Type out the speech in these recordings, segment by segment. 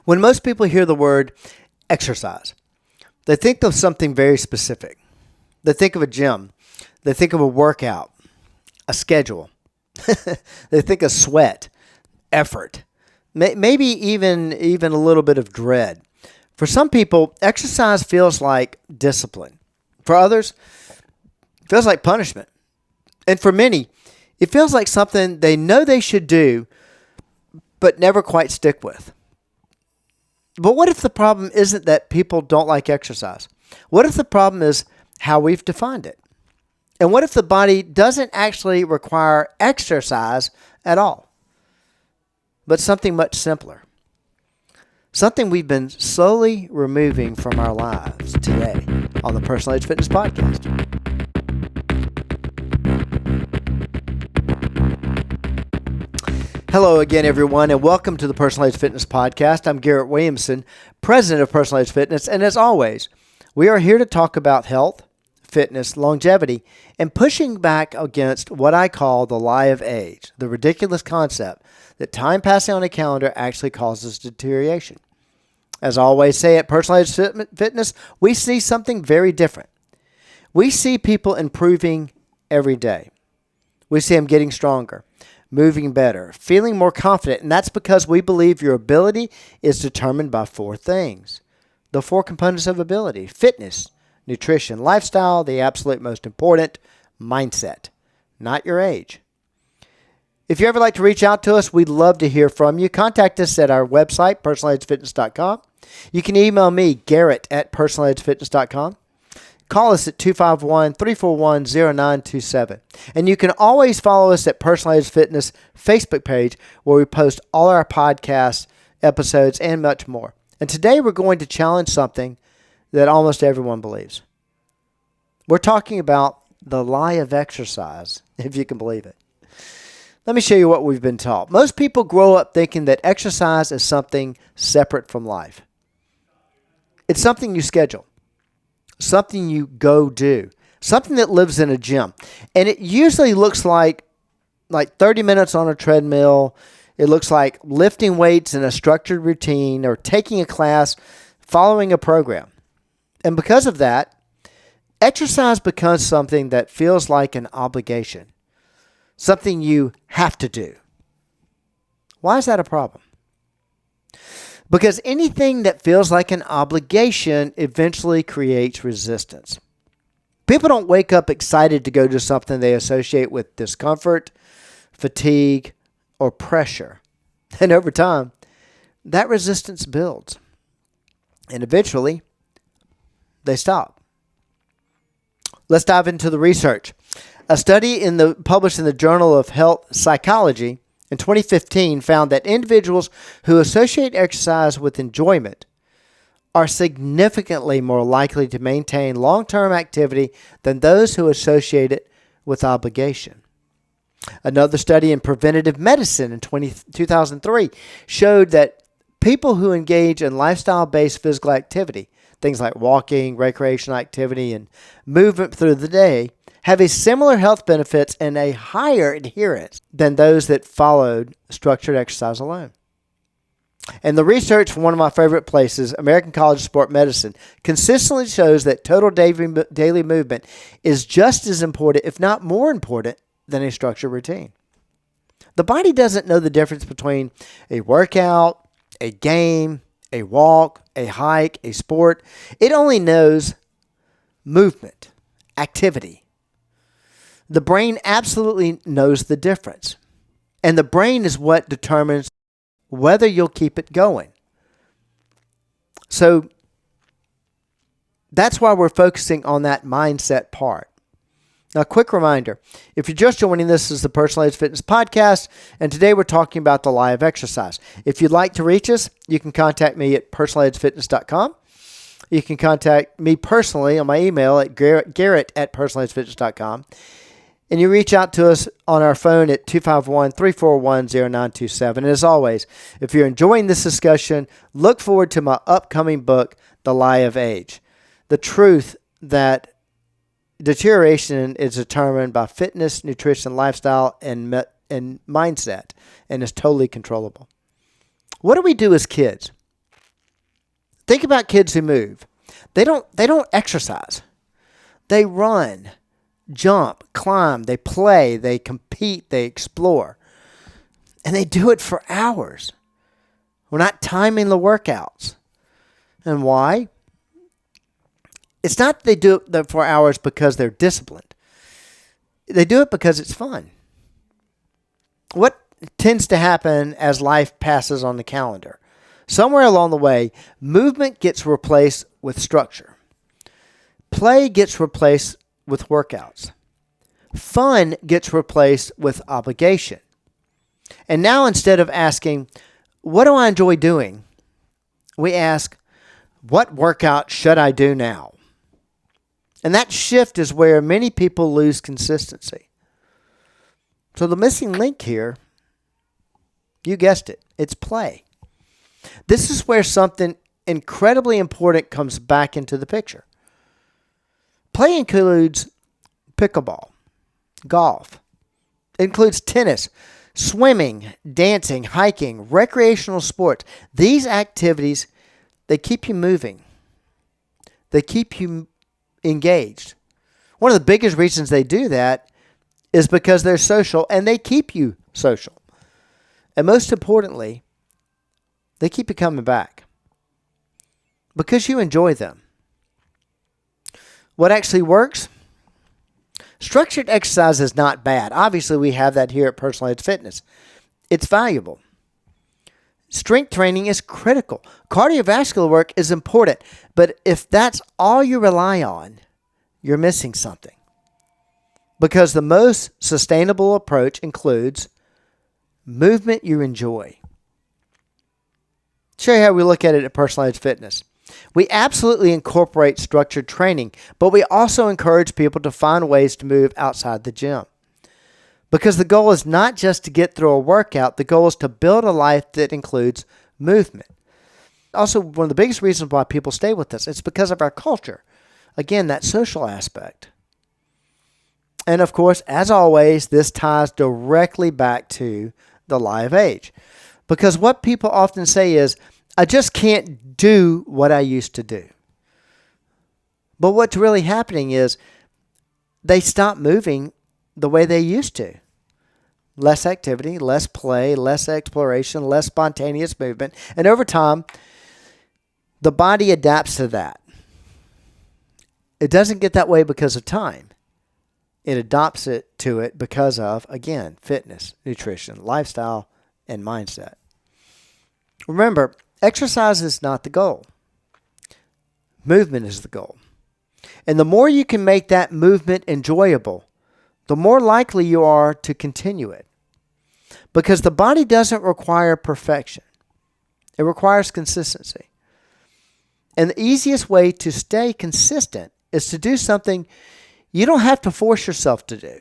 When most people hear the word exercise, they think of something very specific. They think of a gym. They think of a workout, a schedule. They think of sweat, effort, maybe even a little bit of dread. For some people, exercise feels like discipline. For others, it feels like punishment. And for many, it feels like something they know they should do, but never quite stick with. But what if the problem isn't that people don't like exercise? What if the problem is how we've defined it? And what if the body doesn't actually require exercise at all, but something much simpler? Something we've been slowly removing from our lives today on the Personal Age Fitness Podcast. Hello again, everyone, and welcome to the Personal Age Fitness Podcast. I'm Garrett Williamson, president of Personal Age Fitness, and as always, we are here to talk about health, fitness, longevity, and pushing back against what I call the lie of age, the ridiculous concept that time passing on a calendar actually causes deterioration. As I always say at Personal Age Fitness, we see something very different. We see people improving every day. We see them getting stronger, moving better, feeling more confident, and that's because we believe your ability is determined by four things. The four components of ability: fitness, nutrition, lifestyle, the absolute most important, mindset, not your age. If you ever like to reach out to us, we'd love to hear from you. Contact us at our website, personalagefitness.com. You can email me, Garrett at personalagefitness.com. Call us at 251-341-0927. And you can always follow us at Personal Age Fitness Facebook page, where we post all our podcast episodes and much more. And today we're going to challenge something that almost everyone believes. We're talking about the lie of exercise, if you can believe it. Let me show you what we've been taught. Most people grow up thinking that exercise is something separate from life. It's something you schedule, something you go do, something that lives in a gym. And it usually looks like 30 minutes on a treadmill. It looks like lifting weights in a structured routine or taking a class, following a program. And because of that, exercise becomes something that feels like an obligation, something you have to do. Why is that a problem? Because anything that feels like an obligation eventually creates resistance. People don't wake up excited to go do something they associate with discomfort, fatigue, or pressure. And over time, that resistance builds. And eventually, they stop. Let's dive into the research. A study published in the Journal of Health Psychology in 2015 found that individuals who associate exercise with enjoyment are significantly more likely to maintain long-term activity than those who associate it with obligation. Another study in preventative medicine in 2003 showed that people who engage in lifestyle-based physical activity, things like walking, recreational activity, and movement through the day, have a similar health benefits and a higher adherence than those that followed structured exercise alone. And the research from one of my favorite places, American College of Sport Medicine, consistently shows that total daily movement is just as important, if not more important, than a structured routine. The body doesn't know the difference between a workout, a game, a walk, a hike, a sport. It only knows movement, activity. The brain absolutely knows the difference. And the brain is what determines whether you'll keep it going. So that's why we're focusing on that mindset part. Now, quick reminder, if you're just joining us, this is the Personal Age Fitness Podcast, and today we're talking about the lie of exercise. If you'd like to reach us, you can contact me at personalagefitness.com. You can contact me personally on my email at garrett at personalagefitness.com. And you reach out to us on our phone at 251-341-0927. And as always, if you're enjoying this discussion, look forward to my upcoming book, The Lie of Age. The truth that deterioration is determined by fitness, nutrition, lifestyle, and mindset, and is totally controllable. What do we do as kids? Think about kids who move. They don't exercise. They run, jump, climb, they play, they compete, they explore. And they do it for hours. We're not timing the workouts. And why? It's not they do it for hours because they're disciplined. They do it because it's fun. What tends to happen as life passes on the calendar? Somewhere along the way, movement gets replaced with structure. Play gets replaced with workouts. Fun gets replaced with obligation. And now instead of asking, what do I enjoy doing? We ask, what workout should I do now? And that shift is where many people lose consistency. So the missing link here, you guessed it, it's play. This is where something incredibly important comes back into the picture. Play includes pickleball, golf. It includes tennis, swimming, dancing, hiking, recreational sports. These activities, they keep you moving. They keep you engaged. One of the biggest reasons they do that is because they're social and they keep you social. And most importantly, they keep you coming back because you enjoy them. What actually works? Structured exercise is not bad. Obviously, we have that here at Personalized Fitness. It's valuable. Strength training is critical. Cardiovascular work is important. But if that's all you rely on, you're missing something. Because the most sustainable approach includes movement you enjoy. Show you how we look at it at Personalized Fitness. We absolutely incorporate structured training, but we also encourage people to find ways to move outside the gym. Because the goal is not just to get through a workout, the goal is to build a life that includes movement. Also, one of the biggest reasons why people stay with us, it's because of our culture. Again, that social aspect. And of course, as always, this ties directly back to the live age. Because what people often say is, I just can't do what I used to do. But what's really happening is they stop moving the way they used to. Less activity, less play, less exploration, less spontaneous movement. And over time, the body adapts to that. It doesn't get that way because of time. It adopts it to it because of, again, fitness, nutrition, lifestyle, and mindset. Remember, exercise is not the goal. Movement is the goal. And the more you can make that movement enjoyable, the more likely you are to continue it. Because the body doesn't require perfection. It requires consistency. And the easiest way to stay consistent is to do something you don't have to force yourself to do.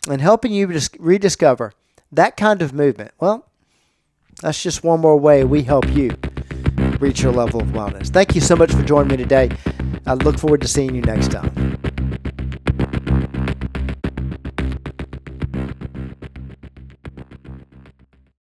And helping you rediscover that kind of movement, well, that's just one more way we help you reach your level of wellness. Thank you so much for joining me today. I look forward to seeing you next time.